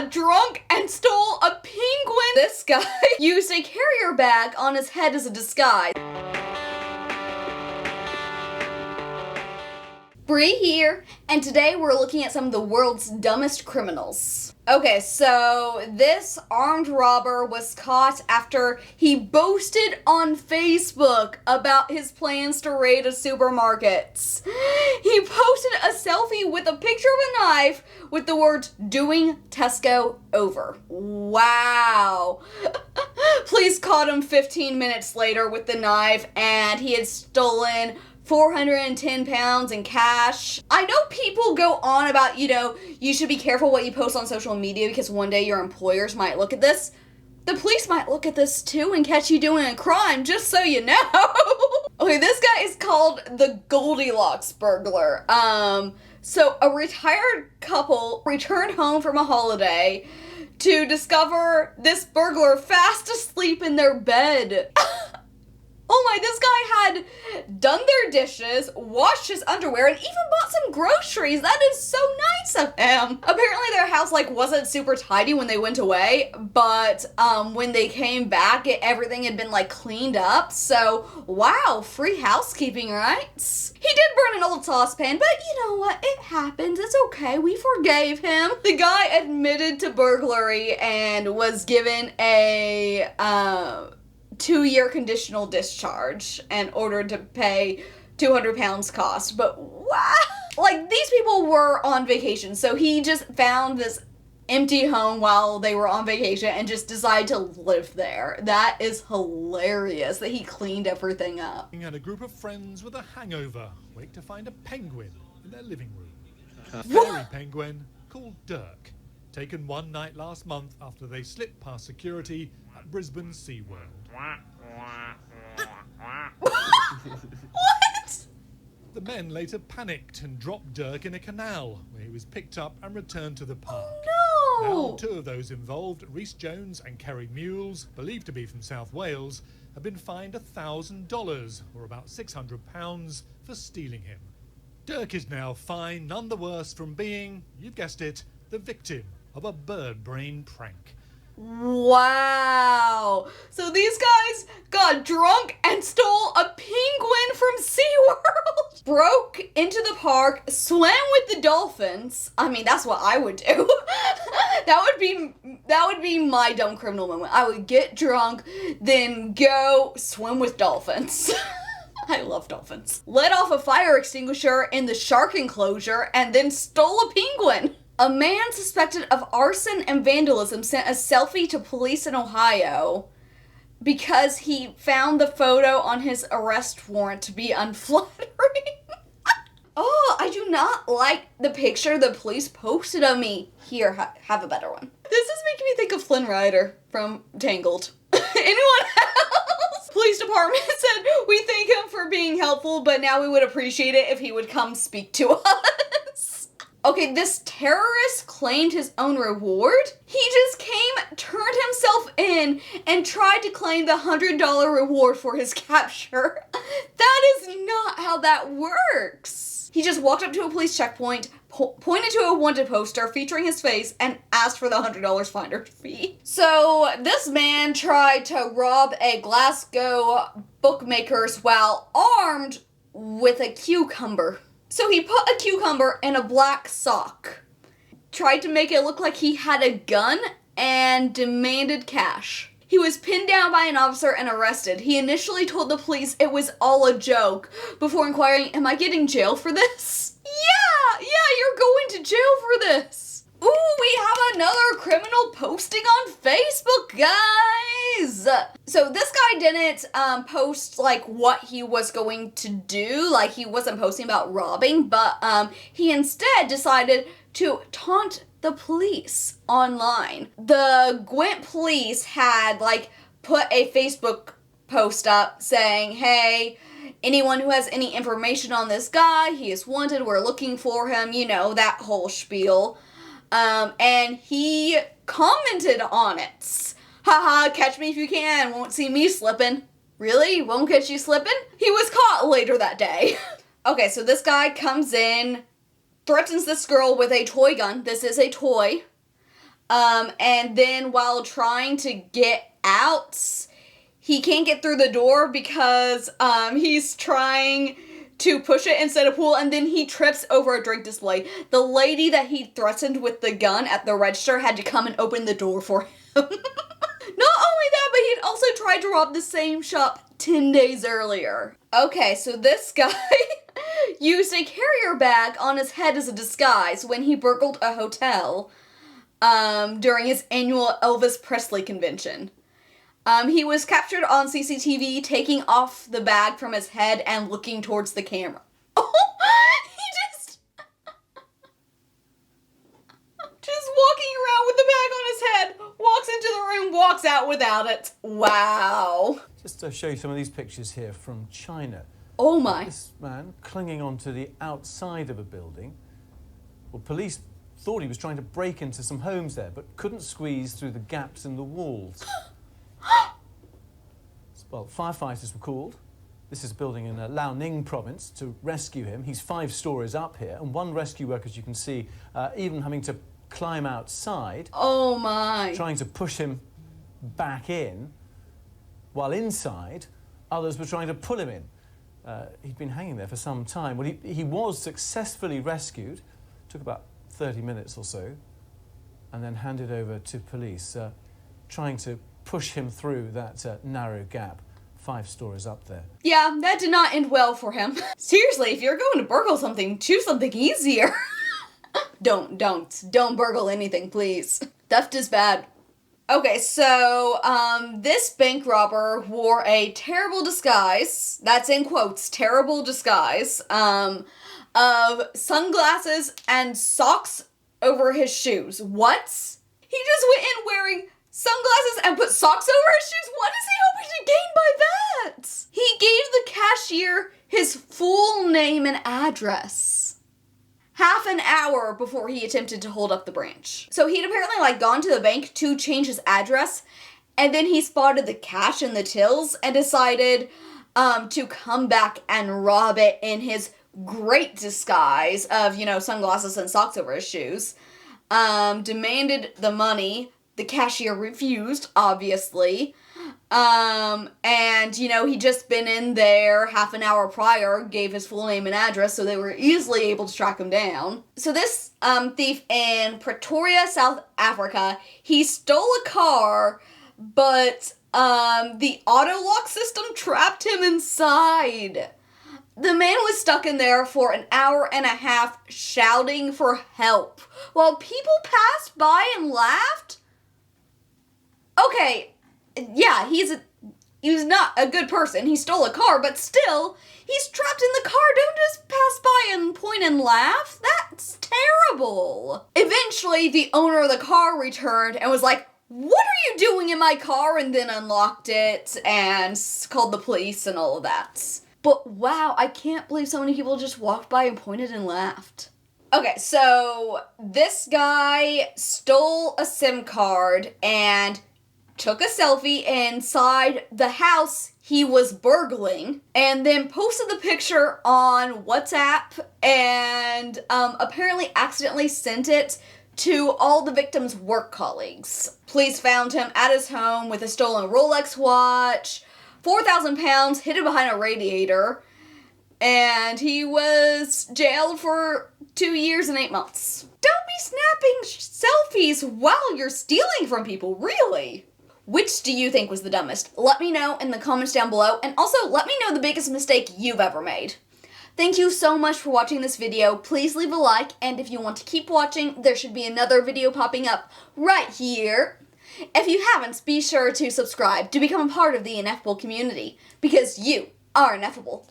got drunk and stole a penguin. This guy used a carrier bag on his head as a disguise. Bree here, and today we're looking at some of the world's dumbest criminals. Okay, so this armed robber was caught after he boasted on Facebook about his plans to raid a supermarket. He posted a selfie with a picture of a knife with the words, "Doing Tesco over." Wow. Police caught him 15 minutes later with the knife, and he had stolen 410 pounds in cash. I know people go on about, you should be careful what you post on social media because one day your employers might look at this. The police might look at this too and catch you doing a crime, just so you know. Okay, this guy is called the Goldilocks burglar. So a retired couple returned home from a holiday to discover this burglar fast asleep in their bed. Oh my, this guy had done their dishes, washed his underwear, and even bought some groceries. That is so nice of him. Apparently their house, wasn't super tidy when they went away, but when they came back, everything had been, cleaned up. So, wow, free housekeeping, right? He did burn an old saucepan, but you know what? It happens. It's okay. We forgave him. The guy admitted to burglary and was given a 2-year conditional discharge and ordered to pay 200 pounds cost. But wow! These people were on vacation, so he just found this empty home while they were on vacation and just decided to live there. That is hilarious that he cleaned everything up. And a group of friends with a hangover wake to find a penguin in their living room. A fairy penguin called Dirk, taken one night last month after they slipped past security at Brisbane SeaWorld. What? The men later panicked and dropped Dirk in a canal, where he was picked up and returned to the park. Oh, no! Now, 2 of those involved, Rhys Jones and Kerry Mules, believed to be from South Wales, have been fined $1,000, or about £600, for stealing him. Dirk is now fine, none the worse from being, you've guessed it, the victim of a bird brain prank. Wow. So these guys got drunk and stole a penguin from SeaWorld. Broke into the park, swam with the dolphins. I mean, that's what I would do. That would be my dumb criminal moment. I would get drunk, then go swim with dolphins. I love dolphins. Let off a fire extinguisher in the shark enclosure and then stole a penguin. A man suspected of arson and vandalism sent a selfie to police in Ohio because he found the photo on his arrest warrant to be unflattering. Oh, I do not like the picture the police posted of me. Here, have a better one. This is making me think of Flynn Rider from Tangled. Anyone else? Police department said, "We thank him for being helpful, but now we would appreciate it if he would come speak to us." Okay, this terrorist claimed his own reward. He just turned himself in, and tried to claim the $100 reward for his capture. That is not how that works. He just walked up to a police checkpoint, pointed to a wanted poster featuring his face, and asked for the $100 finder's fee. So this man tried to rob a Glasgow bookmaker's while armed with a cucumber. So he put a cucumber in a black sock, tried to make it look like he had a gun, and demanded cash. He was pinned down by an officer and arrested. He initially told the police it was all a joke before inquiring, "Am I getting jail for this?" Yeah, you're going to jail for this. Ooh, we have another criminal posting on Facebook, guys. So this guy didn't post what he was going to do. He wasn't posting about robbing, but he instead decided to taunt the police online. The Gwent police had put a Facebook post up saying, "Hey, anyone who has any information on this guy, he is wanted, we're looking for him," that whole spiel. And he commented on it. "Haha, catch me if you can, won't see me slipping." Really? Won't catch you slipping? He was caught later that day. Okay, so this guy comes in, threatens this girl with a toy gun. This is a toy. And then while trying to get out, he can't get through the door because he's trying to push it instead of pull, and then he trips over a drink display. The lady that he threatened with the gun at the register had to come and open the door for him. Not only that, but he'd also tried to rob the same shop 10 days earlier. Okay, so this guy used a carrier bag on his head as a disguise when he burgled a hotel during his annual Elvis Presley convention. He was captured on CCTV taking off the bag from his head and looking towards the camera. He just walking around with the bag on his head, walks into the room, walks out without it. Wow. Just to show you some of these pictures here from China. Oh my. This man clinging onto the outside of a building. Well, police thought he was trying to break into some homes there, but couldn't squeeze through the gaps in the walls. Well, firefighters were called. This is a building in Liaoning province to rescue him. He's 5 stories up here, and one rescue worker, as you can see, even having to climb outside. Oh my. Trying to push him back in, while inside, others were trying to pull him in. He'd been hanging there for some time. Well, he was successfully rescued. Took about 30 minutes or so, and then handed over to police, trying to push him through that narrow gap 5 stories up there. Yeah, that did not end well for him. Seriously, if you're going to burgle something, choose something easier. Don't burgle anything, please. Theft is bad. Okay, so, this bank robber wore a terrible disguise, that's in quotes, terrible disguise, of sunglasses and socks over his shoes. What? He just went in wearing sunglasses and put socks over his shoes? What is he hoping to gain by that? He gave the cashier his full name and address half an hour before he attempted to hold up the branch. So he'd apparently gone to the bank to change his address, and then he spotted the cash in the tills and decided to come back and rob it in his great disguise of, sunglasses and socks over his shoes. Demanded the money. The cashier refused, obviously. And, he'd just been in there half an hour prior, gave his full name and address, so they were easily able to track him down. So this thief in Pretoria, South Africa, he stole a car, but the auto lock system trapped him inside. The man was stuck in there for an hour and a half shouting for help, while people passed by and laughed. Okay, yeah, he was not a good person. He stole a car, but still, he's trapped in the car. Don't just pass by and point and laugh. That's terrible. Eventually, the owner of the car returned and was like, "What are you doing in my car?" and then unlocked it and called the police and all of that. But wow, I can't believe so many people just walked by and pointed and laughed. Okay, so this guy stole a SIM card and took a selfie inside the house he was burgling, and then posted the picture on WhatsApp, and apparently accidentally sent it to all the victim's work colleagues. Police found him at his home with a stolen Rolex watch, 4,000 pounds hidden behind a radiator, and he was jailed for 2 years and 8 months. Don't be snapping selfies while you're stealing from people, really. Which do you think was the dumbest? Let me know in the comments down below, and also let me know the biggest mistake you've ever made. Thank you so much for watching this video. Please leave a like, and if you want to keep watching, there should be another video popping up right here. If you haven't, be sure to subscribe to become a part of the Ineffable community, because you are ineffable.